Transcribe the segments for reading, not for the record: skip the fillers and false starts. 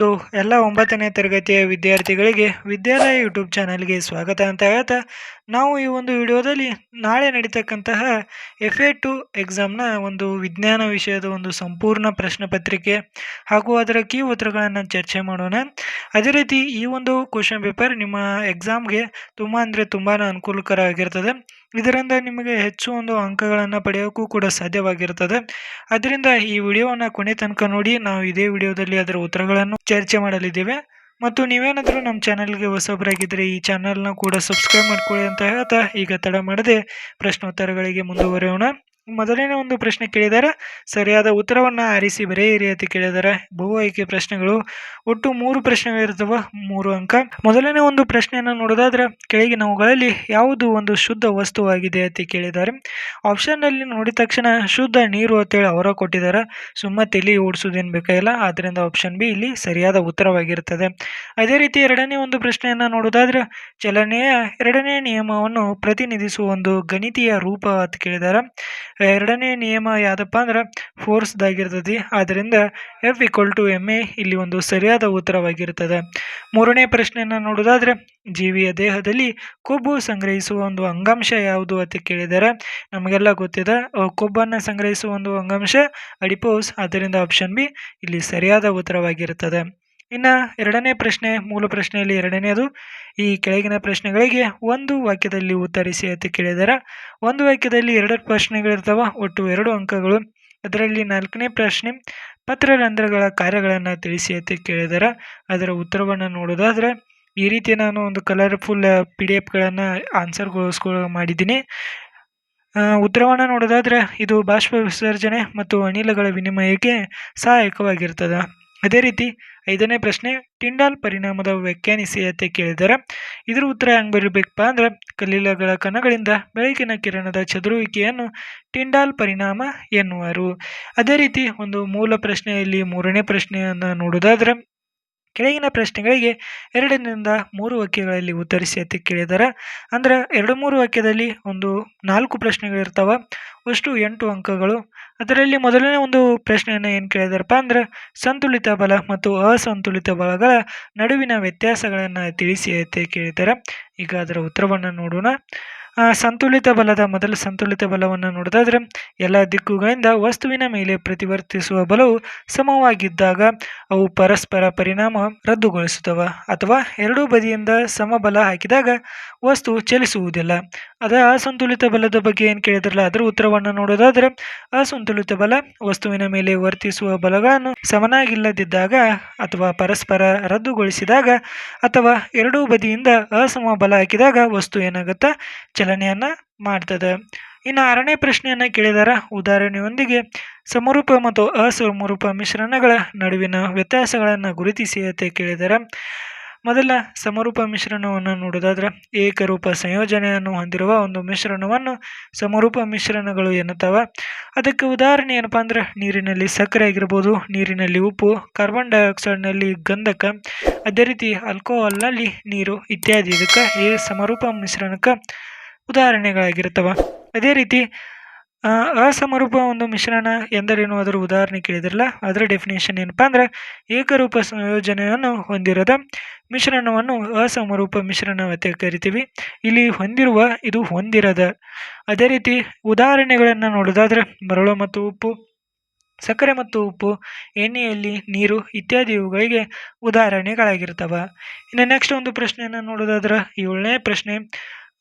So ಎಲ್ಲ 9ನೇ ತರಗತಿಯ ವಿದ್ಯಾರ್ಥಿಗಳಿಗೆ ವಿದ್ಯಾಲಯ ಯೂಟ್ಯೂಬ್ ಚಾನಲ್ಗೆ ಸ್ವಾಗತ ಅಂತ ಹೇಳ್ತಾ ನಾವು ಈ ಒಂದು ವಿಡಿಯೋದಲ್ಲಿ ನಾಳೆ ನಡೀತಕ್ಕಂತಹ FA2 ಎಕ್ಸಾಮ್ನ ಒಂದು ವಿಜ್ಞಾನ ವಿಷಯದ ಒಂದು ಸಂಪೂರ್ಣ ಪ್ರಶ್ನೆ ಪತ್ರಿಕೆ ಹಾಗೂ ಅದರ ಕೀ ಉತ್ತರಗಳನ್ನು ಚರ್ಚೆ ಮಾಡೋಣ. ಅದೇ ರೀತಿ ಈ ಒಂದು ಕ್ವಶನ್ ಪೇಪರ್ ನಿಮ್ಮ ಎಕ್ಸಾಮ್ಗೆ ತುಂಬ ಅಂದರೆ ತುಂಬಾ ಅನುಕೂಲಕರ ಆಗಿರ್ತದೆ. ಇದರಿಂದ ನಿಮಗೆ ಹೆಚ್ಚು ಒಂದು ಅಂಕಗಳನ್ನು ಪಡೆಯೋಕ್ಕೂ ಕೂಡ ಸಾಧ್ಯವಾಗಿರ್ತದೆ. ಅದರಿಂದ ಈ ವಿಡಿಯೋವನ್ನು ಕೊನೆ ತನಕ ನೋಡಿ. ನಾವು ಇದೇ ವಿಡಿಯೋದಲ್ಲಿ ಅದರ ಉತ್ತರಗಳನ್ನು ಚರ್ಚೆ ಮಾಡಲಿದ್ದೇವೆ. ಮತ್ತು ನೀವೇನಾದರೂ ನಮ್ಮ ಚಾನಲ್ಗೆ ಹೊಸಬರಾಗಿದ್ದರೆ ಈ ಚಾನಲ್ನ ಕೂಡ ಸಬ್ಸ್ಕ್ರೈಬ್ ಮಾಡ್ಕೊಳ್ಳಿ ಅಂತ ಹೇಳ್ತಾ ಈಗ ತಡ ಮಾಡದೆ ಪ್ರಶ್ನೋತ್ತರಗಳಿಗೆ ಮುಂದುವರಿಯೋಣ. ಮೊದಲನೇ ಒಂದು ಪ್ರಶ್ನೆ ಕೇಳಿದ್ದಾರೆ, ಸರಿಯಾದ ಉತ್ತರವನ್ನು ಆರಿಸಿ ಬರೆಯಿರಿ ಅಂತ ಕೇಳಿದ್ದಾರೆ. ಬಹು ಆಯ್ಕೆ ಪ್ರಶ್ನೆಗಳು, ಒಟ್ಟು 3 ಪ್ರಶ್ನೆಗಳಿರ್ತವೆ, 3 ಅಂಕ. ಮೊದಲನೇ ಒಂದು ಪ್ರಶ್ನೆಯನ್ನು ನೋಡೋದಾದ್ರೆ, ಕೆಳಗಿನವುಗಳಲ್ಲಿ ಯಾವುದು ಒಂದು ಶುದ್ಧ ವಸ್ತುವಾಗಿದೆ ಅಂತ ಕೇಳಿದ್ದಾರೆ. ಆಪ್ಷನ್ ಅಲ್ಲಿ ನೋಡಿದ ತಕ್ಷಣ ಶುದ್ಧ ನೀರು ಅಂತೇಳಿ ಅವರ ಕೊಟ್ಟಿದ್ದಾರೆ. ಸುಮ್ಮ ತಲೆ ಓಡಿಸೋದೇನು ಬೇಕಾಗಿಲ್ಲ. ಆದ್ದರಿಂದ ಆಪ್ಷನ್ ಬಿ ಇಲ್ಲಿ ಸರಿಯಾದ ಉತ್ತರವಾಗಿರುತ್ತದೆ. ಅದೇ ರೀತಿ ಎರಡನೇ ಒಂದು ಪ್ರಶ್ನೆಯನ್ನ ನೋಡೋದಾದ್ರೆ, ಚಲನೆಯ ಎರಡನೇ ನಿಯಮವನ್ನು ಪ್ರತಿನಿಧಿಸುವ ಒಂದು ಗಣಿತೀಯ ರೂಪ ಅಂತ ಕೇಳಿದ್ದಾರೆ. ಎರಡನೇ ನಿಯಮ ಯಾವ್ದಪ್ಪ ಅಂದ್ರೆ ಫೋರ್ಸ್ದಾಗಿರ್ತದೆ. ಆದ್ದರಿಂದ F=ma ಇಲ್ಲಿ ಒಂದು ಸರಿಯಾದ ಉತ್ತರವಾಗಿರ್ತದೆ. ಮೂರನೇ ಪ್ರಶ್ನೆಯನ್ನ ನೋಡೋದಾದ್ರೆ, ಜೀವಿಯ ದೇಹದಲ್ಲಿ ಕೊಬ್ಬು ಸಂಗ್ರಹಿಸುವ ಒಂದು ಅಂಗಾಂಶ ಯಾವುದು ಅಂತ ಕೇಳಿದ್ದಾರೆ. ನಮಗೆಲ್ಲ ಗೊತ್ತಿದೆ, ಕೊಬ್ಬನ್ನು ಸಂಗ್ರಹಿಸುವ ಒಂದು ಅಂಗಾಂಶ ಅಡಿಪೋಸ್. ಆದ್ದರಿಂದ ಆಪ್ಷನ್ ಬಿ ಇಲ್ಲಿ ಸರಿಯಾದ ಉತ್ತರವಾಗಿರುತ್ತದೆ. ಇನ್ನು ಎರಡನೇ ಪ್ರಶ್ನೆ, ಮೂಲ ಪ್ರಶ್ನೆಯಲ್ಲಿ ಎರಡನೇದು, ಈ ಕೆಳಗಿನ ಪ್ರಶ್ನೆಗಳಿಗೆ ಒಂದು ವಾಕ್ಯದಲ್ಲಿ ಉತ್ತರಿಸಿ ಅಂತ ಕೇಳಿದ್ದಾರೆ. ಒಂದು ವಾಕ್ಯದಲ್ಲಿ 2 ಪ್ರಶ್ನೆಗಳಿರ್ತಾವ, ಒಟ್ಟು 2 ಅಂಕಗಳು. ಅದರಲ್ಲಿ 4ನೇ ಪ್ರಶ್ನೆ, ಪತ್ರರಂಧ್ರಗಳ ಕಾರ್ಯಗಳನ್ನು ತಿಳಿಸಿ ಅಂತ ಕೇಳಿದ್ದಾರೆ. ಅದರ ಉತ್ತರವನ್ನು ನೋಡೋದಾದ್ರೆ, ಈ ರೀತಿ ನಾನು ಒಂದು ಕಲರ್ಫುಲ್ PDF ಆನ್ಸರ್ಗೋಸ್ಕರ ಮಾಡಿದ್ದೀನಿ. ಉತ್ತರವನ್ನು ನೋಡೋದಾದ್ರೆ, ಇದು ಬಾಷ್ಪ ವಿಸರ್ಜನೆ ಮತ್ತು ಅನಿಲಗಳ ವಿನಿಮಯಕ್ಕೆ ಸಹಾಯಕವಾಗಿರ್ತದೆ. ಅದೇ ರೀತಿ 5ನೇ ಪ್ರಶ್ನೆ, ಟಿಂಡಾಲ್ ಪರಿಣಾಮದ ವ್ಯಾಖ್ಯಾನಿಸಿ ಅಂತ ಕೇಳಿದ್ದಾರೆ. ಇದರ ಉತ್ತರ ಹೆಂಗೆ ಬರೀಬೇಕಪ್ಪ ಅಂದ್ರೆ, ಕಲ್ಲಿಲಗಳ ಕಣಗಳಿಂದ ಬೆಳಕಿನ ಕಿರಣದ ಚದುರುವಿಕೆಯನ್ನು ಟಿಂಡಾಲ್ ಪರಿಣಾಮ ಎನ್ನುವರು. ಅದೇ ರೀತಿ ಒಂದು ಮೂಲ ಪ್ರಶ್ನೆಯಲ್ಲಿ 3ನೇ ಪ್ರಶ್ನೆಯನ್ನು ನೋಡೋದಾದ್ರೆ, ಕೆಳಗಿನ ಪ್ರಶ್ನೆಗಳಿಗೆ 2ರಿಂದ 3 ವಾಕ್ಯಗಳಲ್ಲಿ ಉತ್ತರಿಸಿ ಅಂತ ಕೇಳಿದ್ದಾರೆ. ಅಂದ್ರೆ 2-3 ವಾಕ್ಯದಲ್ಲಿ ಒಂದು 4 ಪ್ರಶ್ನೆಗಳಿರ್ತಾವ, ಅಷ್ಟು 8 ಅಂಕಗಳು. ಅದರಲ್ಲಿ ಮೊದಲನೇ ಒಂದು ಪ್ರಶ್ನೆಯನ್ನು ಏನು ಕೇಳಿದಾರಪ್ಪ ಅಂದ್ರೆ, ಸಂತುಲಿತ ಬಲ ಮತ್ತು ಅಸಂತುಲಿತ ಬಲಗಳ ನಡುವಿನ ವ್ಯತ್ಯಾಸಗಳನ್ನು ತಿಳಿಸಿ ಅಂತ ಕೇಳಿದ್ದಾರೆ. ಈಗ ಅದರ ಉತ್ತರವನ್ನು ನೋಡೋಣ. ಸಂತುಲಿತ ಸಂತುಲಿತ ಬಲವನ್ನು ನೋಡೋದಾದ್ರೆ, ಎಲ್ಲ ದಿಕ್ಕುಗಳಿಂದ ವಸ್ತುವಿನ ಮೇಲೆ ಪ್ರತಿವರ್ತಿಸುವ ಬಲವು ಸಮವಾಗಿದ್ದಾಗ ಅವು ಪರಸ್ಪರ ಪರಿಣಾಮ ರದ್ದುಗೊಳಿಸುತ್ತವೆ, ಅಥವಾ ಎರಡೂ ಬದಿಯಿಂದ ಸಮಬಲ ಹಾಕಿದಾಗ ವಸ್ತು ಚಲಿಸುವುದಿಲ್ಲ. ಅಸಂತುಲಿತ ಬಲದ ಬಗ್ಗೆ ಏನು ಕೇಳಿದ್ರಲ್ಲ, ಅದರ ಉತ್ತರವನ್ನು ನೋಡೋದಾದ್ರೆ, ಅಸಂತುಲಿತ ಬಲ ವಸ್ತುವಿನ ಮೇಲೆ ವರ್ತಿಸುವ ಬಲಗಳನ್ನು ಸಮನಾಗಿಲ್ಲದಿದ್ದಾಗ, ಅಥವಾ ಪರಸ್ಪರ ರದ್ದುಗೊಳಿಸಿದಾಗ, ಅಥವಾ ಎರಡೂ ಬದಿಯಿಂದ ಅಸಮ ಬಲ ಹಾಕಿದಾಗ ವಸ್ತು ಏನಾಗುತ್ತಾ ಚಲನೆಯನ್ನ ಮಾಡ್ತದೆ. ಇನ್ನು 6ನೇ ಪ್ರಶ್ನೆಯನ್ನ ಕೇಳಿದಾರ, ಉದಾಹರಣೆಯೊಂದಿಗೆ ಸಮರೂಪ ಮತ್ತು ಅಸಮರೂಪ ಮಿಶ್ರಣಗಳ ನಡುವಿನ ವ್ಯತ್ಯಾಸಗಳನ್ನು ಗುರುತಿಸಿ ಅಂತ ಕೇಳಿದಾರೆ. ಮೊದಲ ಸಮರೂಪ ಮಿಶ್ರಣವನ್ನು ನೋಡೋದಾದ್ರೆ, ಏಕರೂಪ ಸಂಯೋಜನೆಯನ್ನು ಹೊಂದಿರುವ ಒಂದು ಮಿಶ್ರಣವನ್ನು ಸಮರೂಪ ಮಿಶ್ರಣಗಳು ಎನ್ನುತ್ತವೆ. ಅದಕ್ಕೆ ಉದಾಹರಣೆ ಏನಪ್ಪಾ ಅಂದ್ರೆ, ನೀರಿನಲ್ಲಿ ಸಕ್ಕರೆ ಆಗಿರ್ಬೋದು, ನೀರಿನಲ್ಲಿ ಉಪ್ಪು, ಕಾರ್ಬನ್ ಡೈಆಕ್ಸೈಡ್ನಲ್ಲಿ ಗಂಧಕ, ಅದೇ ರೀತಿ ಆಲ್ಕೋಹಾಲ್ನಲ್ಲಿ ನೀರು ಇತ್ಯಾದಿ ಇದಕ್ಕೆ ಈ ಸಮರೂಪ ಮಿಶ್ರಣಕ್ಕೆ ಉದಾಹರಣೆಗಳಾಗಿರ್ತವೆ. ಅದೇ ರೀತಿ ಅಸಮರೂಪ ಒಂದು ಮಿಶ್ರಣ ಎಂದರೇನು, ಅದರ ಉದಾಹರಣೆ ಕೇಳಿದ್ರಲ್ಲ, ಅದರ ಡೆಫಿನೇಷನ್ ಏನಪ್ಪಾ ಅಂದ್ರೆ, ಏಕರೂಪ ಸಂಯೋಜನೆಯನ್ನು ಹೊಂದಿರದ ಮಿಶ್ರಣವನ್ನು ಅಸಮರೂಪ ಮಿಶ್ರಣ ಅಂತ ಕರಿತೀವಿ. ಇಲ್ಲಿ ಹೊಂದಿರುವ, ಇದು ಹೊಂದಿರದ. ಅದೇ ರೀತಿ ಉದಾಹರಣೆಗಳನ್ನು ನೋಡೋದಾದ್ರೆ, ಮರಳು ಮತ್ತು ಉಪ್ಪು, ಸಕ್ಕರೆ ಮತ್ತು ಉಪ್ಪು, ಎಣ್ಣೆಯಲ್ಲಿ ನೀರು ಇತ್ಯಾದಿ ಇವುಗಳಿಗೆ ಉದಾಹರಣೆಗಳಾಗಿರ್ತವೆ. ಇನ್ನು ನೆಕ್ಸ್ಟ್ ಒಂದು ಪ್ರಶ್ನೆಯನ್ನು ನೋಡೋದಾದ್ರೆ, 7ನೇ ಪ್ರಶ್ನೆ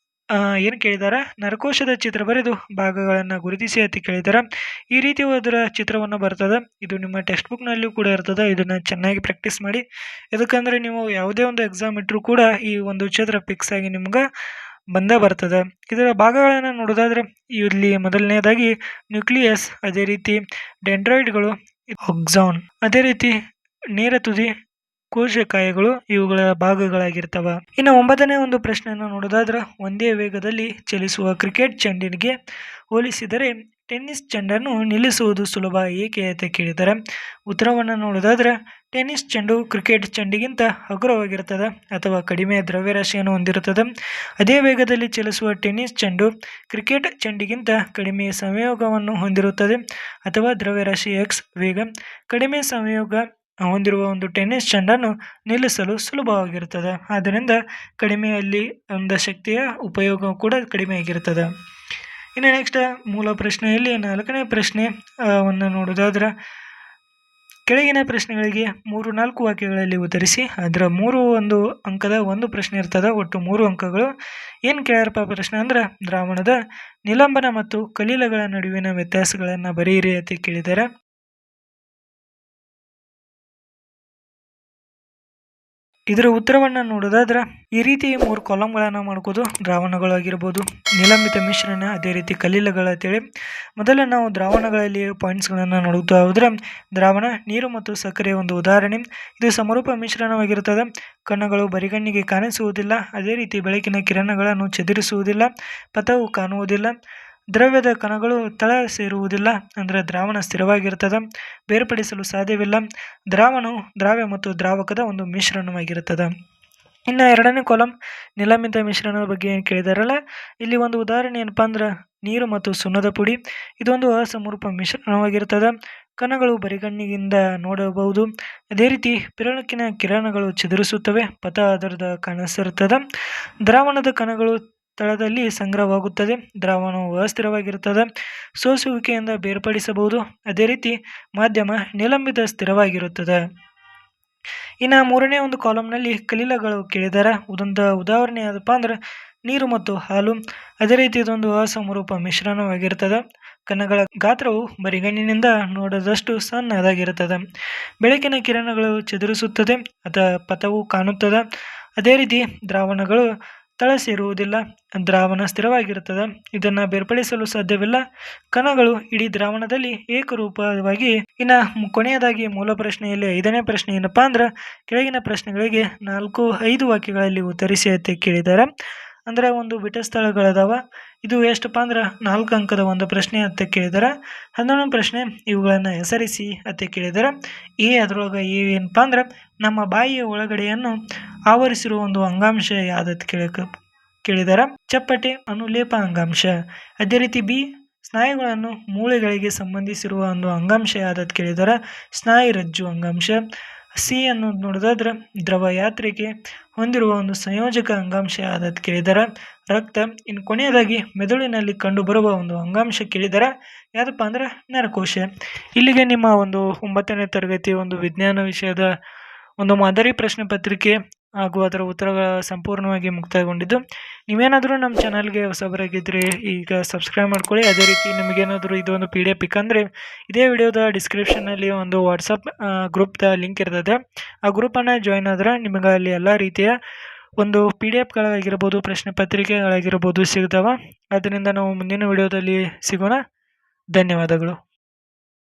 ಏನು ಕೇಳಿದಾರ, ನರಕೋಶದ ಚಿತ್ರ ಬರೆದು ಭಾಗಗಳನ್ನು ಗುರುತಿಸಿ ಅಂತ ಕೇಳಿದಾರ. ಈ ರೀತಿ ಅದರ ಚಿತ್ರವನ್ನು ಬರ್ತದೆ. ಇದು ನಿಮ್ಮ ಟೆಕ್ಸ್ಟ್ ಬುಕ್ನಲ್ಲೂ ಕೂಡ ಇರ್ತದೆ. ಇದನ್ನ ಚೆನ್ನಾಗಿ ಪ್ರಾಕ್ಟೀಸ್ ಮಾಡಿ. ಯಾಕಂದ್ರೆ ನೀವು ಯಾವುದೇ ಒಂದು ಎಕ್ಸಾಮ್ ಇಟ್ಟರು ಕೂಡ ಈ ಒಂದು ಚಿತ್ರ ಫಿಕ್ಸ್ ಆಗಿ ನಿಮ್ಗೆ ಬಂದೇ ಬರ್ತದೆ. ಇದರ ಭಾಗಗಳನ್ನು ನೋಡೋದಾದ್ರೆ, ಇಲ್ಲಿ ಮೊದಲನೇದಾಗಿ ನ್ಯೂಕ್ಲಿಯಸ್, ಅದೇ ರೀತಿ ಡೆಂಡ್ರಾಯ್ಡ್ಗಳು, ಆಕ್ಸಾನ್, ಅದೇ ರೀತಿ ನೇರ ತುದಿ, ಕೋಶಕಾಯಗಳು ಇವುಗಳ ಭಾಗಗಳಾಗಿರ್ತವ. ಇನ್ನು 9ನೇ ಒಂದು ಪ್ರಶ್ನೆಯನ್ನು ನೋಡೋದಾದ್ರೆ, ಒಂದೇ ವೇಗದಲ್ಲಿ ಚಲಿಸುವ ಕ್ರಿಕೆಟ್ ಚೆಂಡಿಗೆ ಹೋಲಿಸಿದರೆ ಟೆನ್ನಿಸ್ ಚೆಂಡನ್ನು ನಿಲ್ಲಿಸುವುದು ಸುಲಭ ಏಕೆ ಅಂತ ಕೇಳಿದ್ದಾರೆ. ಉತ್ತರವನ್ನು ನೋಡೋದಾದ್ರೆ, ಟೆನ್ನಿಸ್ ಚೆಂಡು ಕ್ರಿಕೆಟ್ ಚೆಂಡಿಗಿಂತ ಹಗುರವಾಗಿರುತ್ತದೆ ಅಥವಾ ಕಡಿಮೆ ದ್ರವ್ಯರಾಶಿಯನ್ನು ಹೊಂದಿರುತ್ತದೆ. ಅದೇ ವೇಗದಲ್ಲಿ ಚಲಿಸುವ ಟೆನ್ನಿಸ್ ಚೆಂಡು ಕ್ರಿಕೆಟ್ ಚೆಂಡಿಗಿಂತ ಕಡಿಮೆ ಸಂಯೋಗವನ್ನು ಹೊಂದಿರುತ್ತದೆ ಅಥವಾ ದ್ರವ್ಯರಾಶಿ x ವೇಗ, ಕಡಿಮೆ ಸಂಯೋಗ ಹೊಂದಿರುವ ಒಂದು ಟೆನ್ನಿಸ್ ಚೆಂಡನ್ನು ನಿಲ್ಲಿಸಲು ಸುಲಭವಾಗಿರುತ್ತದೆ. ಆದ್ದರಿಂದ ಕಡಿಮೆಯಲ್ಲಿ ಒಂದು ಶಕ್ತಿಯ ಉಪಯೋಗ ಕೂಡ ಕಡಿಮೆಯಾಗಿರುತ್ತದೆ. ಇನ್ನು ನೆಕ್ಸ್ಟ್ ಮೂಲ ಪ್ರಶ್ನೆಯಲ್ಲಿ 4ನೇ ಪ್ರಶ್ನೆ ವನ್ನು ನೋಡೋದಾದ್ರೆ, ಕೆಳಗಿನ ಪ್ರಶ್ನೆಗಳಿಗೆ 3-4 ವಾಕ್ಯಗಳಲ್ಲಿ ಉತ್ತರಿಸಿ. ಅದರ 3 ಅಂಕದ ಒಂದು ಪ್ರಶ್ನೆ ಇರ್ತದೆ. ಒಟ್ಟು 3 ಅಂಕಗಳು. ಏನು ಕೇಳ್ಯಾರಪ್ಪ ಪ್ರಶ್ನೆ ಅಂದ್ರೆ, ದ್ರಾವಣದ ನಿಲಂಬನ ಮತ್ತು ಕಲೀಲಗಳ ನಡುವಿನ ವ್ಯತ್ಯಾಸಗಳನ್ನು ಬರೆಯಿರಿ ಅಂತ ಕೇಳಿದ್ದಾರೆ. ಇದರ ಉತ್ತರವನ್ನು ನೋಡೋದಾದ್ರೆ, ಈ ರೀತಿ 3 ಕಾಲಮ್ಗಳನ್ನು ಮಾಡ್ಕೋದು. ದ್ರಾವಣಗಳಾಗಿರ್ಬೋದು, ನಿಲಂಬಿತ ಮಿಶ್ರಣ, ಅದೇ ರೀತಿ ಕಲೀಲಗಳ ಅಂತೇಳಿ. ಮೊದಲು ನಾವು ದ್ರಾವಣಗಳಲ್ಲಿ ಪಾಯಿಂಟ್ಸ್ಗಳನ್ನು ನೋಡುತ್ತಾ ಹೋದ್ರೆ, ದ್ರಾವಣ ನೀರು ಮತ್ತು ಸಕ್ಕರೆಯ ಒಂದು ಉದಾಹರಣೆ. ಇದು ಸಮರೂಪ ಮಿಶ್ರಣವಾಗಿರುತ್ತದೆ. ಕಣಗಳು ಬರಿಗಣ್ಣಿಗೆ ಕಾಣಿಸುವುದಿಲ್ಲ. ಅದೇ ರೀತಿ ಬೆಳಕಿನ ಕಿರಣಗಳನ್ನು ಚದುರಿಸುವುದಿಲ್ಲ. ಪಥವು ಕಾಣುವುದಿಲ್ಲ. ದ್ರವ್ಯದ ಕಣಗಳು ತಳ ಸೇರುವುದಿಲ್ಲ. ಅಂದರೆ ದ್ರಾವಣ ಸ್ಥಿರವಾಗಿರ್ತದೆ, ಬೇರ್ಪಡಿಸಲು ಸಾಧ್ಯವಿಲ್ಲ. ದ್ರಾವಣವು ದ್ರಾವ್ಯ ಮತ್ತು ದ್ರಾವಕದ ಒಂದು ಮಿಶ್ರಣವಾಗಿರುತ್ತದೆ. ಇನ್ನು 2ನೇ ಕಾಲಮ್ ನಿಲಂಬಿತ ಮಿಶ್ರಣದ ಬಗ್ಗೆ ಏನು ಕೇಳಿದಾರಲ್ಲ, ಇಲ್ಲಿ ಒಂದು ಉದಾಹರಣೆ ಏನಪ್ಪಾ ಅಂದ್ರೆ, ನೀರು ಮತ್ತು ಸುಣ್ಣದ ಪುಡಿ. ಇದೊಂದು ಅಸಮರೂಪ ಮಿಶ್ರಣವಾಗಿರ್ತದೆ. ಕಣಗಳು ಬರಿಗಣ್ಣಿನಿಂದ ನೋಡಬಹುದು. ಅದೇ ರೀತಿ ಬೆಳಕಿನ ಕಿರಣಗಳು ಚದುರಿಸುತ್ತವೆ. ಪಥ ಅದರದ ಕಾಣಿಸಿರುತ್ತದೆ. ದ್ರಾವಣದ ಕಣಗಳು ತಳದಲ್ಲಿ ಸಂಗ್ರಹವಾಗುತ್ತದೆ. ದ್ರಾವಣವು ಅಸ್ಥಿರವಾಗಿರುತ್ತದೆ. ಸೋಸುವಿಕೆಯಿಂದ ಬೇರ್ಪಡಿಸಬಹುದು. ಅದೇ ರೀತಿ ಮಾಧ್ಯಮ ನಿಲಂಬಿತ ಸ್ಥಿರವಾಗಿರುತ್ತದೆ. ಇನ್ನು 3ನೇ ಒಂದು ಕಾಲಮ್ನಲ್ಲಿ ಕಲೀಲಗಳು ಕೇಳಿದ್ದಾರೆ. ಒಂದು ಉದಾಹರಣೆ ಯಾವುದಪ್ಪ ಅಂದ್ರೆ, ನೀರು ಮತ್ತು ಹಾಲು. ಅದೇ ರೀತಿ ಇದೊಂದು ಅಸಮರೂಪ ಮಿಶ್ರಣವಾಗಿರ್ತದೆ. ಕಣಗಳ ಗಾತ್ರವು ಬರಿಗಣ್ಣಿನಿಂದ ನೋಡದಷ್ಟು ಸಣ್ಣದಾಗಿರುತ್ತದೆ. ಬೆಳಕಿನ ಕಿರಣಗಳು ಚದುರಿಸುತ್ತದೆ ಅಥವಾ ಪಥವು ಕಾಣುತ್ತದೆ. ಅದೇ ರೀತಿ ದ್ರಾವಣಗಳು ತಳ ಸೇರುವುದಿಲ್ಲ. ದ್ರಾವಣ ಸ್ಥಿರವಾಗಿರುತ್ತದೆ. ಇದನ್ನು ಬೇರ್ಪಡಿಸಲು ಸಾಧ್ಯವಿಲ್ಲ. ಕಣಗಳು ಇಡೀ ದ್ರಾವಣದಲ್ಲಿ ಏಕರೂಪವಾಗಿ. ಇನ್ನು ಕೊನೆಯದಾಗಿ ಮೂಲ ಪ್ರಶ್ನೆಯಲ್ಲಿ 5ನೇ ಪ್ರಶ್ನೆ ಏನಪ್ಪಾ ಅಂದ್ರೆ, ಕೆಳಗಿನ ಪ್ರಶ್ನೆಗಳಿಗೆ 4-5 ವಾಕ್ಯಗಳಲ್ಲಿ ಉತ್ತರಿಸಿ ಅಂತ ಕೇಳಿದ್ದಾರೆ. ಅಂದ್ರೆ ಒಂದು ಬಿಟ್ಟ ಸ್ಥಳಗಳದಾವ. ಇದು ಎಷ್ಟಪ್ಪ ಅಂದ್ರೆ 4 ಅಂಕದ ಒಂದು ಪ್ರಶ್ನೆ ಅಂತ ಕೇಳಿದ್ದಾರೆ. 11ನೇ ಪ್ರಶ್ನೆ, ಇವುಗಳನ್ನು ಹೆಸರಿಸಿ ಅಂತ ಕೇಳಿದ್ದಾರೆ. ಅದರೊಳಗೆ ಏನಪ್ಪಾ ಅಂದ್ರೆ, ನಮ್ಮ ಬಾಯಿಯ ಒಳಗಡೆಯನ್ನು ಆವರಿಸಿರುವ ಒಂದು ಅಂಗಾಂಶ ಯಾವ್ದತ್ ಕೇಳಿದ್ದಾರೆ. ಚಪ್ಪಟೆ ಅನುಲೇಪ ಅಂಗಾಂಶ. ಅದೇ ರೀತಿ ಬಿ, ಸ್ನಾಯುಗಳನ್ನು ಮೂಳೆಗಳಿಗೆ ಸಂಬಂಧಿಸಿರುವ ಒಂದು ಅಂಗಾಂಶ ಯಾವ್ದತ್ ಕೇಳಿದ್ದಾರೆ. ಸ್ನಾಯುರಜ್ಜು ಅಂಗಾಂಶ. ಸಿ ಅನ್ನೋದು ನೋಡೋದಾದ್ರೆ, ದ್ರವ ಯಾತ್ರೆಗೆ ಹೊಂದಿರುವ ಒಂದು ಸಂಯೋಜಕ ಅಂಗಾಂಶ ಯಾವ್ದತ್ ಕೇಳಿದ್ದಾರೆ. ರಕ್ತ. ಇನ್ನು ಕೊನೆಯದಾಗಿ ಮೆದುಳಿನಲ್ಲಿ ಕಂಡು ಬರುವ ಒಂದು ಅಂಗಾಂಶ ಕೇಳಿದ್ದಾರೆ. ಯಾವ್ದಪ್ಪ ಅಂದ್ರೆ ನರಕೋಶ. ಇಲ್ಲಿಗೆ ನಿಮ್ಮ ಒಂದು 9ನೇ ತರಗತಿ ಒಂದು ವಿಜ್ಞಾನ ವಿಷಯದ ಒಂದು ಮಾದರಿ ಪ್ರಶ್ನೆ ಪತ್ರಿಕೆ ಹಾಗೂ ಅದರ ಉತ್ತರಗಳ ಸಂಪೂರ್ಣವಾಗಿ ಮುಕ್ತಾಯಗೊಂಡಿದ್ದು. ನೀವೇನಾದರೂ ನಮ್ಮ ಚಾನಲ್ಗೆ ಹೊಸಬರಾಗಿದ್ದರೆ ಈಗ ಸಬ್ಸ್ಕ್ರೈಬ್ ಮಾಡ್ಕೊಳ್ಳಿ. ಅದೇ ರೀತಿ ನಿಮಗೇನಾದರೂ ಇದೊಂದು PDF ಬೇಕಂದರೆ ಇದೇ ವಿಡಿಯೋದ ಡಿಸ್ಕ್ರಿಪ್ಷನಲ್ಲಿ ಒಂದು ವಾಟ್ಸಪ್ ಗ್ರೂಪ್ದ ಲಿಂಕ್ ಇರ್ತದೆ. ಆ ಗ್ರೂಪನ್ನು ಜಾಯಿನ್ ಆದರೆ ನಿಮಗೆ ಅಲ್ಲಿ ಎಲ್ಲ ರೀತಿಯ ಒಂದು PDFಗಳಾಗಿರ್ಬೋದು, ಪ್ರಶ್ನೆ ಪತ್ರಿಕೆಗಳಾಗಿರ್ಬೋದು ಸಿಗ್ತಾವೆ. ಅದರಿಂದ ನಾವು ಮುಂದಿನ ವಿಡಿಯೋದಲ್ಲಿ ಸಿಗೋಣ. ಧನ್ಯವಾದಗಳು.